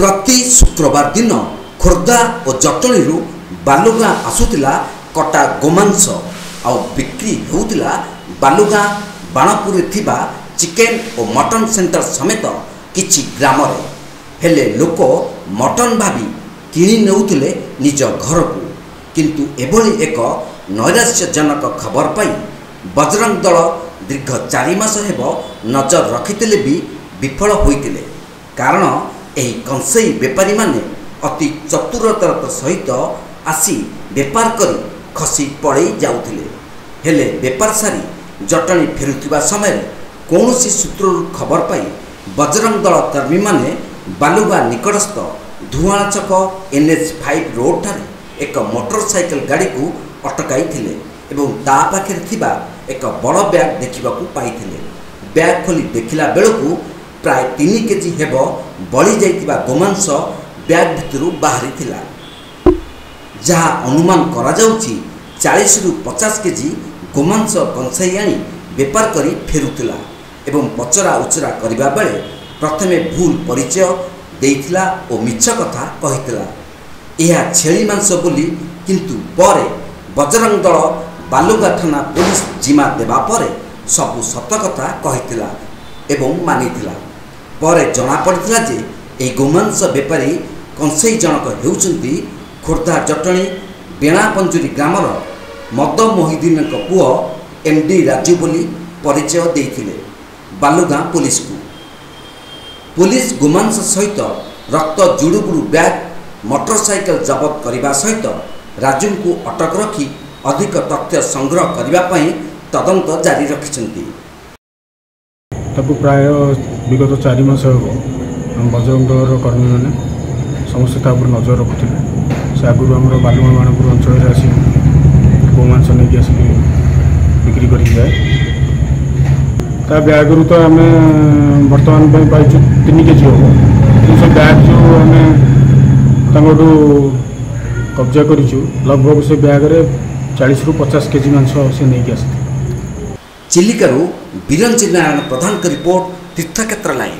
प्रति शुक्रवार दिन खोर्धा और जटणी बालुगाँ आसुला कटा गोमांस आ बिक्री होउतिला बालुगाँ बाणपुरी थिबा चिकेन और मटन सेंटर समेत किछि ग्राम रे हेले लोक मटन भाभी किणी नेउतिले निज घर को किंतु एभली एक नैराश्यजनक खबर पाई बजरंग दल दीर्घ 4 मास हेब नजर रखिथिले भी विफल होइतिले कारण एही कंसेई बेपारी माने अति चतुरतार सहित आसी बेपार करी खसी पड़े जाउथिले हेले बेपार सारी जटणी फेरुथिबा समय कौनसी सूत्र खबर पाई बजरंग दल कर्मी माने बालुगाँ निकटस्थ धुआं छक NH5 रोड ठारे एक मोटरसाइकेल गाड़ी को अटकाई थिले एवं ता पाखे थिबा एक बड़ बैग देखा पाइथिले। बैग खोली देखिला बेलू प्राय 3 केजी हेब बड़ी जाइतिबा गोमांस बैग भितरु बाहरी थिला जहा अनुमान करा जाउची 40 रु 50 केजी गोमांस कंसाई आनी बेपार करी फेरुतिला एवं पचरा उचरा करिबा बेले प्रथमे भूल परिचय देइथिला और मिछ कथा कहितिला यह छेली मांस बोली किंतु परे बजरंग दल बालुगाँ थाना पुलिस जिमा देबा परे सबु सत कथा कहितिला एवं मानिथिला परे जना पड़िथिला जे ए गोमांस बेपारी कंसेई जनक हेउचंती खोर्धा जटणी बेणापंजुरी ग्रामर मद मोहिदीन पुओ MD राजू बोली परिचय देइथिले बालुगाँ पुलिस को। पुलिस गोमांस सहित रक्त जुड़ुबुड़ू बैग मोटरसाइकेल जबत करने सहित राजू को अटक रखी अधिक तथ्य संग्रह करने तदंत जारी रखिछंती। प्राय विगत 4 मास हम बजरंग दलर कर्मी मैंने समस्त नजर रखुले से आगुरी आम बालुगाँ बाणपुर अंचल आसी गोमांस नहीं आस बिक्री कर जाए ता ब्यागरू तो आम बर्तमान पाई 3 केजी हम कि से बैग जो आम कब्जा कर लगभग से बैग 40 रु 50 केजी मांस से नहीं आस। चिलिकारु बिरंजी नारायण प्रधान रिपोर्ट तीर्थक्षेत्र लाइव।